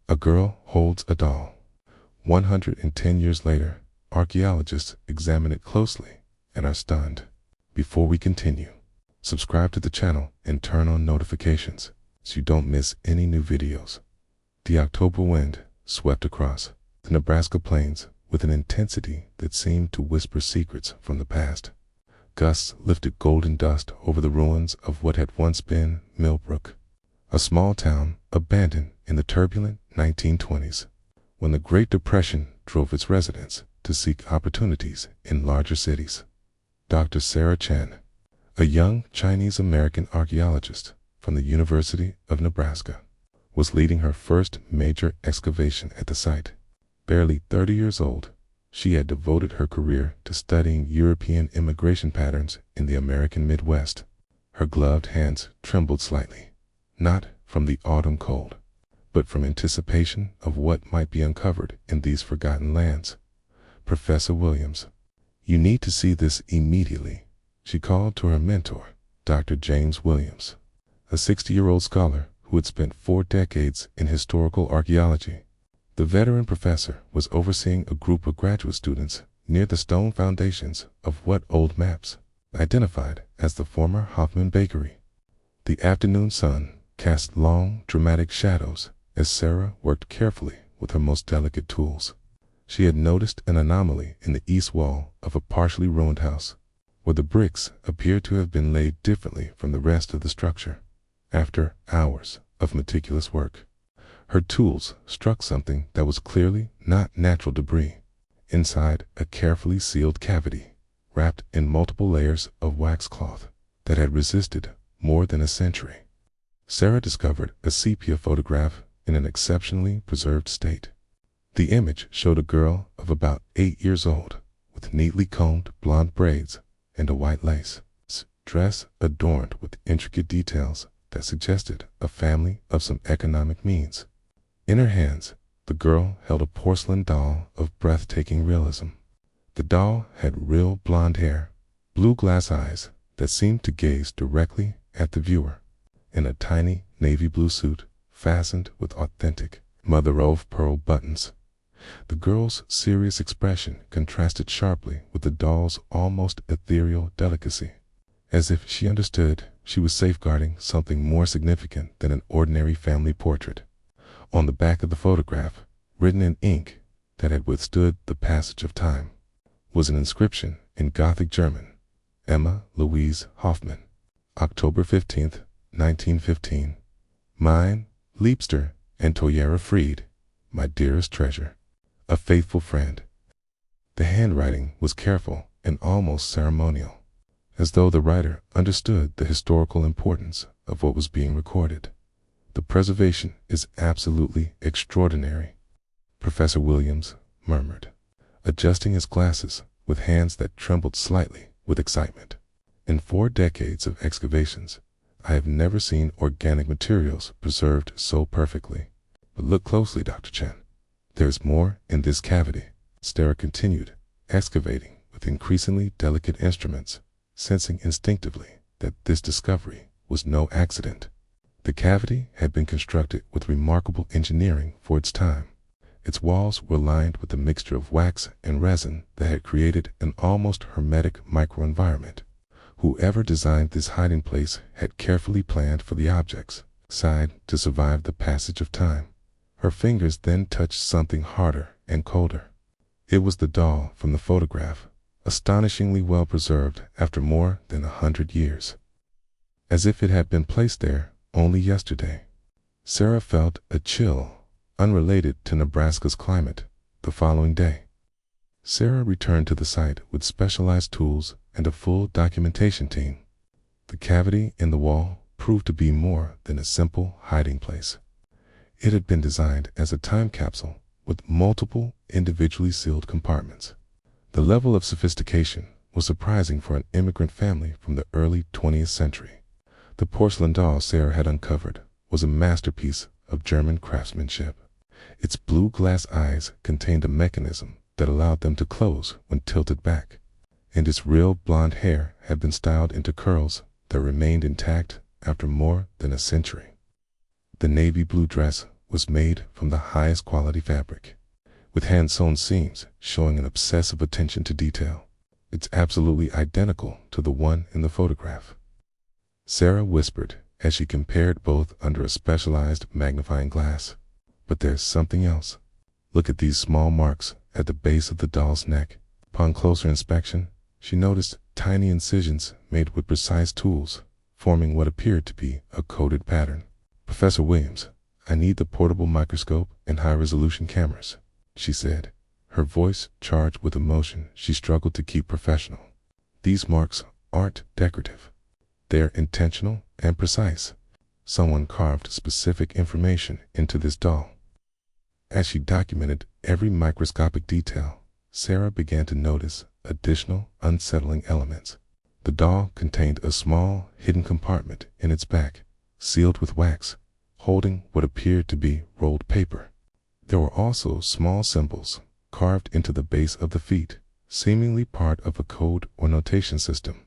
A girl holds a doll. 110 years later, archaeologists examine it closely and are stunned. Before we continue, subscribe to the channel and turn on notifications so you don't miss any new videos. The October wind swept across the Nebraska plains with an intensity that seemed to whisper secrets from the past. Gusts lifted golden dust over the ruins of what had once been Millbrook, a small town abandoned in the turbulent 1920s, when the Great Depression drove its residents to seek opportunities in larger cities. Dr. Sarah Chen, a young Chinese-American archaeologist from the University of Nebraska, was leading her first major excavation at the site. Barely 30 years old, she had devoted her career to studying European immigration patterns in the American Midwest. Her gloved hands trembled slightly, not from the autumn cold, but from anticipation of what might be uncovered in these forgotten lands. "Professor Williams, you need to see this immediately," she called to her mentor, Dr. James Williams, a 60-year-old scholar who had spent 4 decades in historical archaeology. The veteran professor was overseeing a group of graduate students near the stone foundations of what old maps identified as the former Hoffman Bakery. The afternoon sun cast long, dramatic shadows as Sarah worked carefully with her most delicate tools. She had noticed an anomaly in the east wall of a partially ruined house, where the bricks appeared to have been laid differently from the rest of the structure. After hours of meticulous work, her tools struck something that was clearly not natural debris. Inside a carefully sealed cavity, wrapped in multiple layers of wax cloth that had resisted more than a century, Sarah discovered a sepia photograph in an exceptionally preserved state. The image showed a girl of about 8 years old, with neatly combed blonde braids and a white lace dress adorned with intricate details that suggested a family of some economic means. In her hands, the girl held a porcelain doll of breathtaking realism. The doll had real blonde hair, blue glass eyes that seemed to gaze directly at the viewer, and a tiny navy blue suit fastened with authentic mother-of-pearl buttons. The girl's serious expression contrasted sharply with the doll's almost ethereal delicacy, as if she understood she was safeguarding something more significant than an ordinary family portrait. On the back of the photograph, written in ink that had withstood the passage of time, was an inscription in Gothic German: Emma Louise Hoffmann, October 15th, 1915. Mine, Liebster and Toyera Fried, my dearest treasure, a faithful friend. The handwriting was careful and almost ceremonial, as though the writer understood the historical importance of what was being recorded. "The preservation is absolutely extraordinary," Professor Williams murmured, adjusting his glasses with hands that trembled slightly with excitement. "In 4 decades of excavations, I have never seen organic materials preserved so perfectly. But look closely, Dr. Chen. There's more in this cavity." Sarah continued, excavating with increasingly delicate instruments, sensing instinctively that this discovery was no accident. The cavity had been constructed with remarkable engineering for its time. Its walls were lined with a mixture of wax and resin that had created an almost hermetic microenvironment. Whoever designed this hiding place had carefully planned for the objects side to survive the passage of time. Her fingers then touched something harder and colder. It was the doll from the photograph, astonishingly well preserved after more than 100 years, as if it had been placed there only yesterday. Sarah felt a chill unrelated to Nebraska's climate the following day. Sarah returned to the site with specialized tools and a full documentation team. The cavity in the wall proved to be more than a simple hiding place. It had been designed as a time capsule with multiple individually sealed compartments. The level of sophistication was surprising for an immigrant family from the early 20th century. The porcelain doll Sarah had uncovered was a masterpiece of German craftsmanship. Its blue glass eyes contained a mechanism that allowed them to close when tilted back, and its real blonde hair had been styled into curls that remained intact after more than a century. The navy blue dress was made from the highest quality fabric, with hand-sewn seams showing an obsessive attention to detail. It's absolutely identical to the one in the photograph, Sarah whispered as she compared both under a specialized magnifying glass. But there's something else. Look at these small marks at the base of the doll's neck. Upon closer inspection, she noticed tiny incisions made with precise tools, forming what appeared to be a coded pattern. "Professor Williams, I need the portable microscope and high-resolution cameras," she said, her voice charged with emotion she struggled to keep professional. "These marks aren't decorative. They're intentional and precise. Someone carved specific information into this doll." As she documented every microscopic detail, Sarah began to notice additional unsettling elements. The doll contained a small, hidden compartment in its back, sealed with wax, holding what appeared to be rolled paper. There were also small symbols carved into the base of the feet, seemingly part of a code or notation system.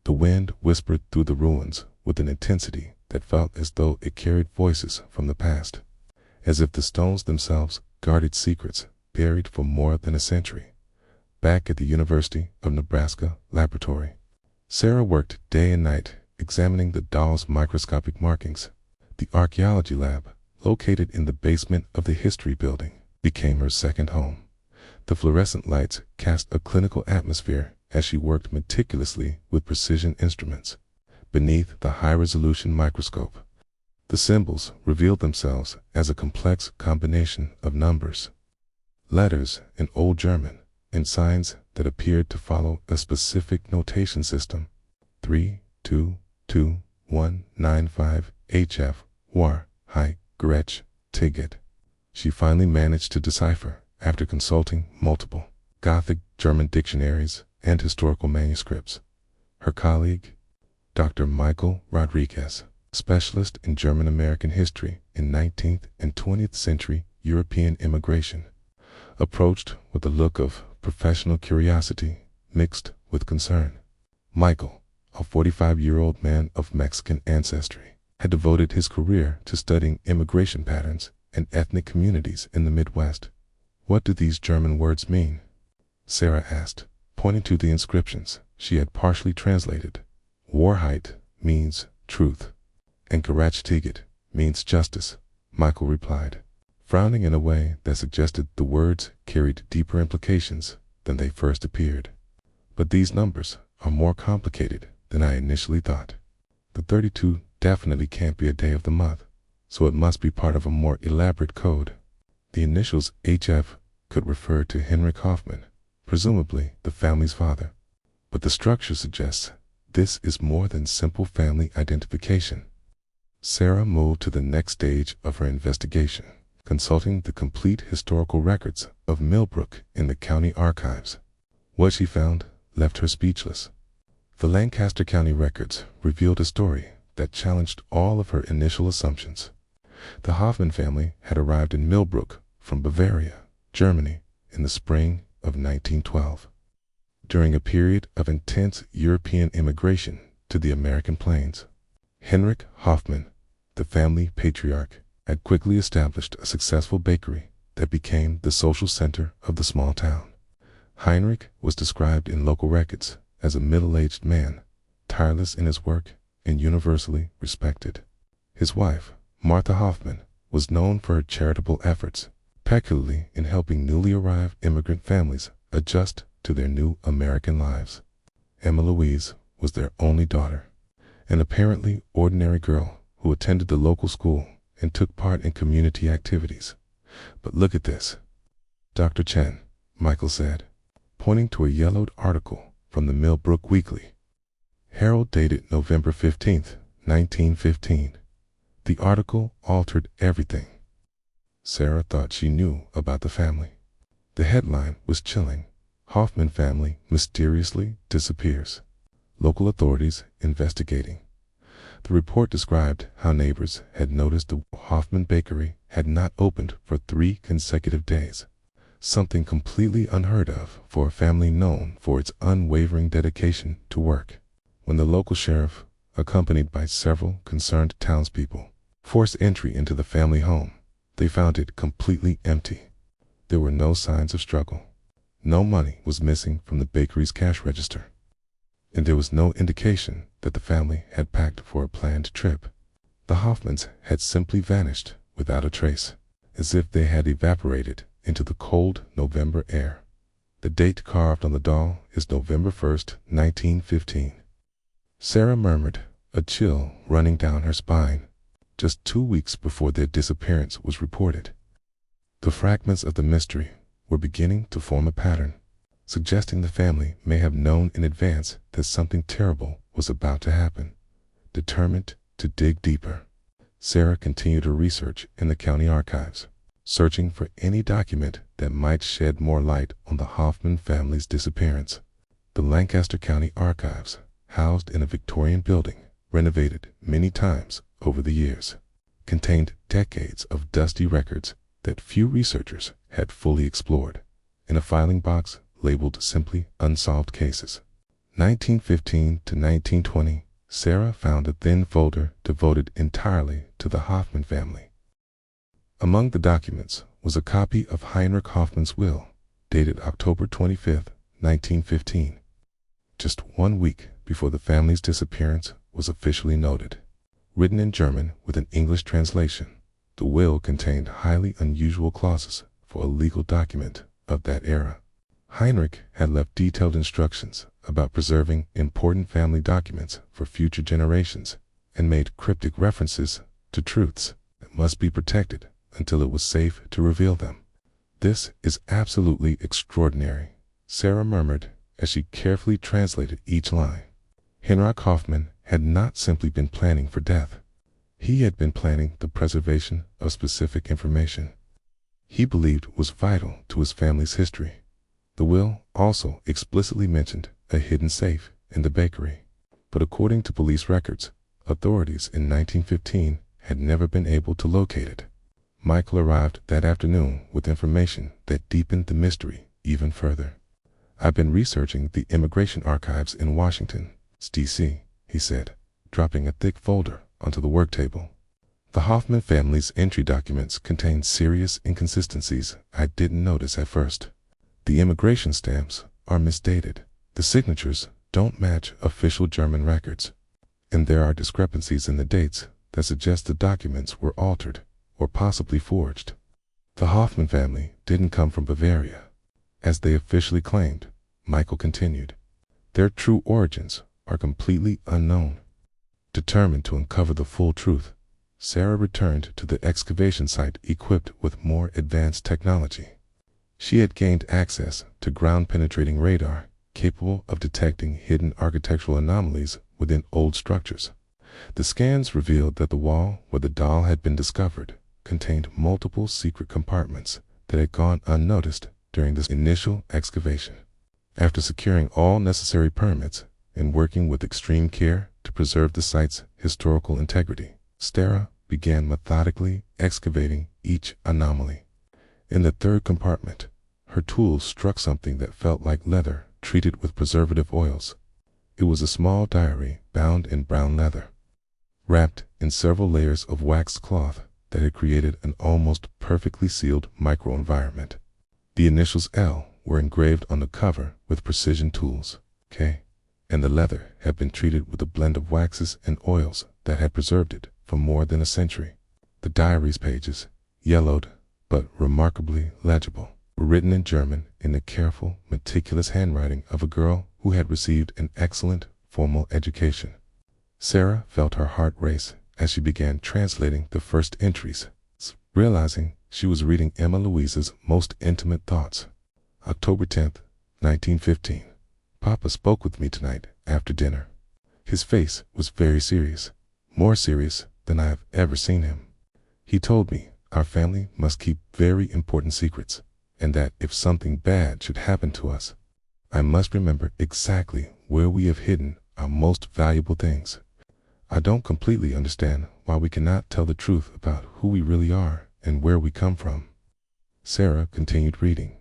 The wind whispered through the ruins with an intensity that felt as though it carried voices from the past, as if the stones themselves guarded secrets buried for more than a century. Back at the University of Nebraska laboratory, Sarah worked day and night examining the doll's microscopic markings. The archaeology lab, located in the basement of the history building, became her second home. The fluorescent lights cast a clinical atmosphere as she worked meticulously with precision instruments. Beneath the high-resolution microscope, the symbols revealed themselves as a complex combination of numbers, letters in Old German, and signs that appeared to follow a specific notation system. 322195 HF War High Gretsch Ticket. She finally managed to decipher after consulting multiple Gothic German dictionaries and historical manuscripts. Her colleague, Dr. Michael Rodriguez, specialist in German-American history in 19th and 20th century European immigration, approached with a look of professional curiosity mixed with concern. Michael, a 45-year-old man of Mexican ancestry, had devoted his career to studying immigration patterns and ethnic communities in the Midwest. "What do these German words mean?" Sarah asked, pointing to the inscriptions she had partially translated. "Wahrheit means truth, and Gerechtigkeit means justice," Michael replied, frowning in a way that suggested the words carried deeper implications than they first appeared. "But these numbers are more complicated than I initially thought. The 32 definitely can't be a day of the month, so it must be part of a more elaborate code. The initials HF could refer to Henrik Hoffman, presumably the family's father. But the structure suggests this is more than simple family identification." Sarah moved to the next stage of her investigation, consulting the complete historical records of Millbrook in the county archives. What she found left her speechless. The Lancaster County records revealed a story that challenged all of her initial assumptions. The Hoffman family had arrived in Millbrook from Bavaria, Germany, in the spring of 1912. During a period of intense European immigration to the American plains, Henrik Hoffman, the family patriarch, had quickly established a successful bakery that became the social center of the small town. Heinrich was described in local records as a middle-aged man, tireless in his work and universally respected. His wife, Martha Hoffman, was known for her charitable efforts, particularly in helping newly arrived immigrant families adjust to their new American lives. Emma Louise was their only daughter, an apparently ordinary girl who attended the local school and took part in community activities. "But look at this, Dr. Chen," Michael said, pointing to a yellowed article from the Millbrook Weekly. Herald dated November 15th, 1915. The article altered everything. Sarah thought she knew about the family. The headline was chilling. "Hoffman family mysteriously disappears. Local authorities investigating." The report described how neighbors had noticed the Hoffman bakery had not opened for 3 consecutive days, something completely unheard of for a family known for its unwavering dedication to work. When the local sheriff, accompanied by several concerned townspeople, forced entry into the family home, They found it completely empty. There were no signs of struggle. No money was missing from the bakery's cash register. And there was no indication that the family had packed for a planned trip. The Hoffmans had simply vanished without a trace, as if they had evaporated into the cold November air. The date carved on the doll is November 1st, 1915. Sarah murmured, a chill running down her spine, just 2 weeks before their disappearance was reported. The fragments of the mystery were beginning to form a pattern, suggesting the family may have known in advance that something terrible was about to happen. Determined to dig deeper, Sarah continued her research in the county archives, searching for any document that might shed more light on the Hoffman family's disappearance. The Lancaster County Archives, housed in a Victorian building, renovated many times over the years, contained decades of dusty records that few researchers had fully explored. In a filing box labeled simply Unsolved Cases, 1915 to 1920, Sarah found a thin folder devoted entirely to the Hoffman family. Among the documents was a copy of Heinrich Hoffman's will, dated October 25, 1915, just 1 week before the family's disappearance was officially noted. Written in German with an English translation, the will contained highly unusual clauses for a legal document of that era. Heinrich had left detailed instructions about preserving important family documents for future generations and made cryptic references to truths that must be protected until it was safe to reveal them. "This is absolutely extraordinary," Sarah murmured as she carefully translated each line. Heinrich Hoffman had not simply been planning for death. He had been planning the preservation of specific information he believed was vital to his family's history. The will also explicitly mentioned a hidden safe in the bakery, but according to police records, authorities in 1915 had never been able to locate it. Michael arrived that afternoon with information that deepened the mystery even further. "I've been researching the immigration archives in Washington, D.C., he said, dropping a thick folder onto the work table. "The Hoffman family's entry documents contain serious inconsistencies I didn't notice at first. The immigration stamps are misdated. The signatures don't match official German records. And there are discrepancies in the dates that suggest the documents were altered or possibly forged. The Hoffman family didn't come from Bavaria, as they officially claimed," Michael continued. "Their true origins are completely unknown." Determined to uncover the full truth, Sarah returned to the excavation site equipped with more advanced technology. She had gained access to ground-penetrating radar capable of detecting hidden architectural anomalies within old structures. The scans revealed that the wall where the doll had been discovered contained multiple secret compartments that had gone unnoticed during this initial excavation. After securing all necessary permits and working with extreme care to preserve the site's historical integrity, Sarah began methodically excavating each anomaly. In the third compartment, her tools struck something that felt like leather treated with preservative oils. It was a small diary bound in brown leather, wrapped in several layers of waxed cloth that had created an almost perfectly sealed microenvironment. The initials L were engraved on the cover with precision tools, K, and the leather had been treated with a blend of waxes and oils that had preserved it for more than a century. The diary's pages, yellowed but remarkably legible, were written in German in the careful, meticulous handwriting of a girl who had received an excellent formal education. Sarah felt her heart race as she began translating the first entries, realizing she was reading Emma Louise's most intimate thoughts. October 10th, 1915. "Papa spoke with me tonight after dinner. His face was very serious, more serious than I have ever seen him. He told me our family must keep very important secrets, and that if something bad should happen to us, I must remember exactly where we have hidden our most valuable things. I don't completely understand why we cannot tell the truth about who we really are and where we come from." Sarah continued reading,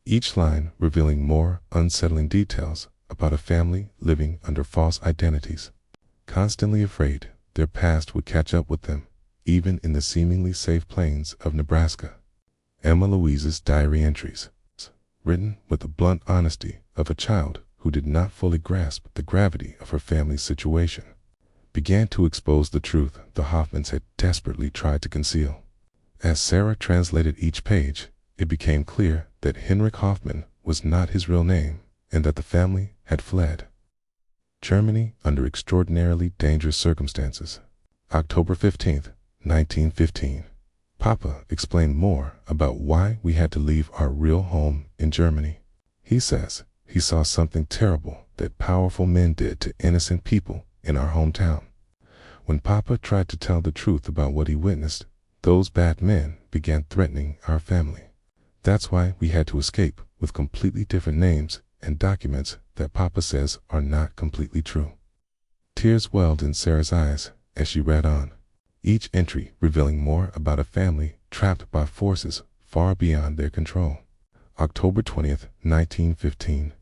each line revealing more unsettling details about a family living under false identities, constantly afraid their past would catch up with them even in the seemingly safe plains of Nebraska. Emma Louise's diary entries, written with the blunt honesty of a child who did not fully grasp the gravity of her family's situation, began to expose the truth the Hoffmans had desperately tried to conceal. As Sarah translated each page, it became clear that Heinrich Hoffmann was not his real name and that the family had fled Germany under extraordinarily dangerous circumstances. October 15th, 1915. Papa explained more about why we had to leave our real home in Germany. He says he saw something terrible that powerful men did to innocent people in our hometown. When Papa tried to tell the truth about what he witnessed, those bad men began threatening our family. That's why we had to escape with completely different names and documents that Papa says are not completely true. Tears welled in Sarah's eyes as she read on, each entry revealing more about a family trapped by forces far beyond their control. October 20th, 1915.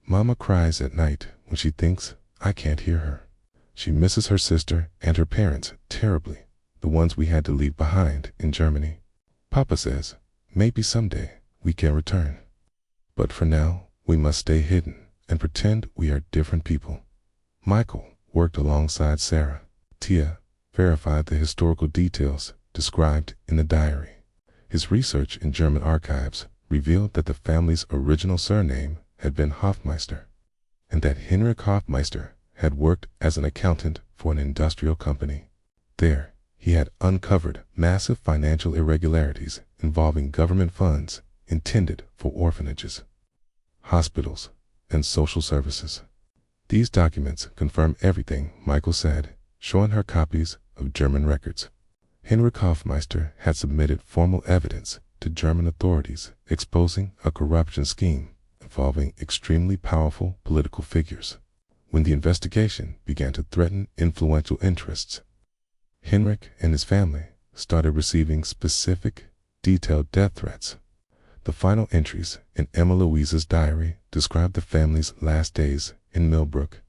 Mama cries at night when she thinks I can't hear her. She misses her sister and her parents terribly, the ones we had to leave behind in Germany. Papa says, maybe someday we can return. But for now, we must stay hidden and pretend we are different people. Michael worked alongside Sarah. Tia verified the historical details described in the diary. His research in German archives revealed that the family's original surname had been Hofmeister, and that Heinrich Hofmeister had worked as an accountant for an industrial company. There, he had uncovered massive financial irregularities involving government funds intended for orphanages, hospitals, and social services. These documents confirm everything Michael said, showing her copies of German records. Heinrich Hofmeister had submitted formal evidence to German authorities exposing a corruption scheme involving extremely powerful political figures. When the investigation began to threaten influential interests, Heinrich and his family started receiving specific, detailed death threats. The final entries in Emma Louise's diary describe the family's last days in Millbrook,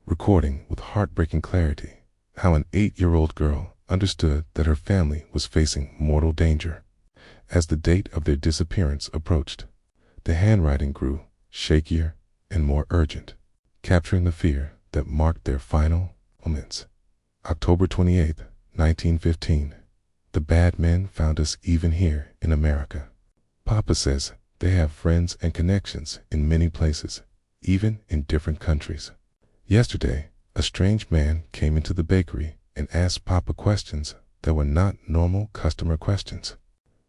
recording with heartbreaking clarity how an 8-year-old girl understood that her family was facing mortal danger. As the date of their disappearance approached, the handwriting grew shakier and more urgent, capturing the fear that marked their final moments. October 28, 1915. The bad men found us even here in America. Papa says they have friends and connections in many places, even in different countries. Yesterday, a strange man came into the bakery and asked Papa questions that were not normal customer questions.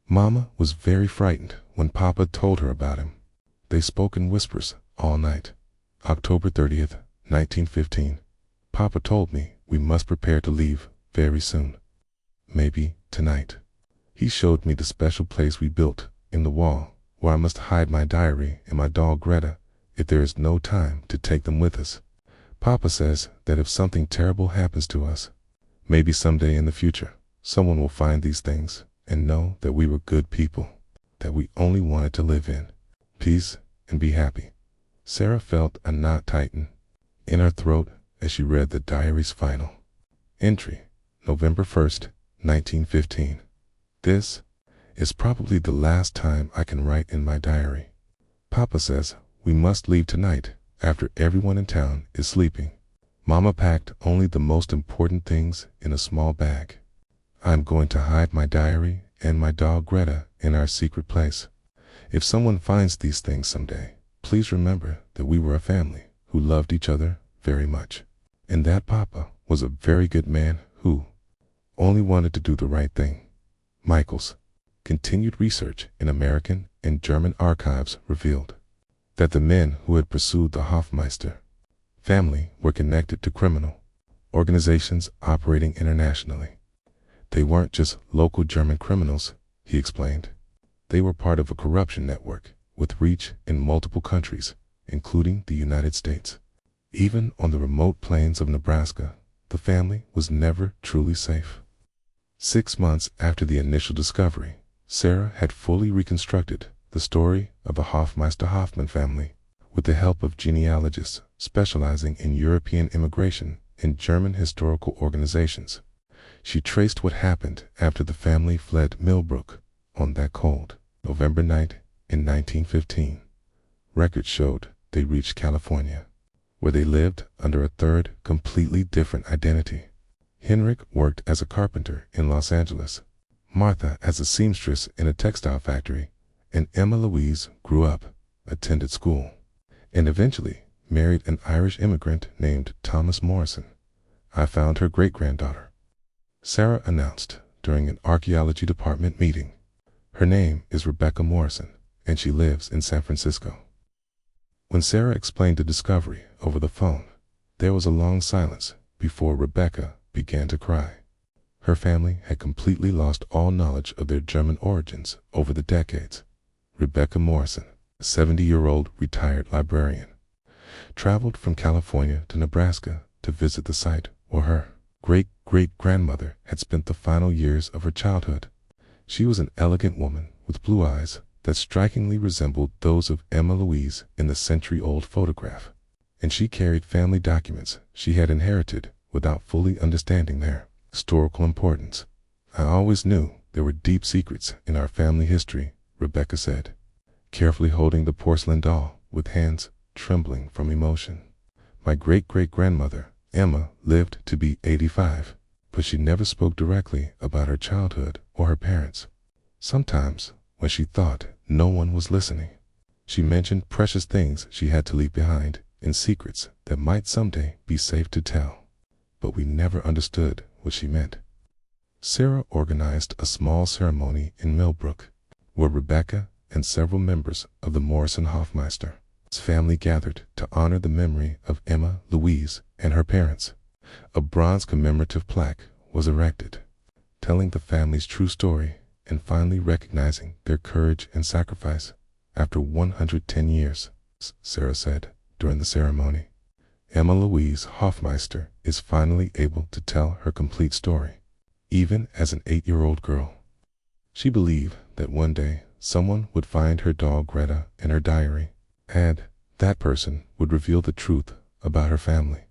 Mama was very frightened when Papa told her about him. They spoke in whispers all night. October 30th, 1915. Papa told me we must prepare to leave very soon. Maybe tonight. He showed me the special place we built in the wall where I must hide my diary and my dog Greta if there is no time to take them with us. Papa says that if something terrible happens to us, maybe someday in the future, someone will find these things and know that we were good people, that we only wanted to live in peace and be happy. Sarah felt a knot tighten in her throat as she read the diary's final entry. November 1st, 1915. This is probably the last time I can write in my diary. Papa says we must leave tonight after everyone in town is sleeping. Mama packed only the most important things in a small bag. I'm going to hide my diary and my dog Greta in our secret place. If someone finds these things someday, please remember that we were a family who loved each other very much, and that Papa was a very good man who only wanted to do the right thing. Michael's continued research in American and German archives revealed that the men who had pursued the Hofmeister family were connected to criminal organizations operating internationally. They weren't just local German criminals, he explained. They were part of a corruption network with reach in multiple countries, including the United States. Even on the remote plains of Nebraska, the family was never truly safe. 6 months after the initial discovery, Sarah had fully reconstructed the story of the Hofmeister Hoffmann family with the help of genealogists specializing in European immigration and German historical organizations. She traced what happened after the family fled Millbrook on that cold November night in 1915. Records showed they reached California, where they lived under a third, completely different identity. Henrik worked as a carpenter in Los Angeles, Martha as a seamstress in a textile factory, and Emma Louise grew up, attended school, and eventually married an Irish immigrant named Thomas Morrison. "I found her great-granddaughter," Sarah announced during an archaeology department meeting. "Her name is Rebecca Morrison, and she lives in San Francisco." When Sarah explained the discovery over the phone, there was a long silence before Rebecca began to cry. Her family had completely lost all knowledge of their German origins over the decades. Rebecca Morrison, a 70-year-old retired librarian, traveled from California to Nebraska to visit the site where her great-great-grandmother had spent the final years of her childhood. She was an elegant woman with blue eyes that strikingly resembled those of Emma Louise in the century-old photograph, and she carried family documents she had inherited without fully understanding their historical importance. "I always knew there were deep secrets in our family history," Rebecca said, carefully holding the porcelain doll with hands trembling from emotion. "My great-great-grandmother, Emma, lived to be 85, but she never spoke directly about her childhood or her parents. Sometimes, when she thought no one was listening, she mentioned precious things she had to leave behind and secrets that might someday be safe to tell, but we never understood what she meant." Sarah organized a small ceremony in Millbrook, where Rebecca and several members of the Morrison Hofmeister's family gathered to honor the memory of Emma Louise and her parents. A bronze commemorative plaque was erected, telling the family's true story and finally recognizing their courage and sacrifice after 110 years, Sarah said during the ceremony. Emma Louise Hofmeister is finally able to tell her complete story, even as an 8-year-old girl. She believed that one day someone would find her doll Greta in her diary, and that person would reveal the truth about her family.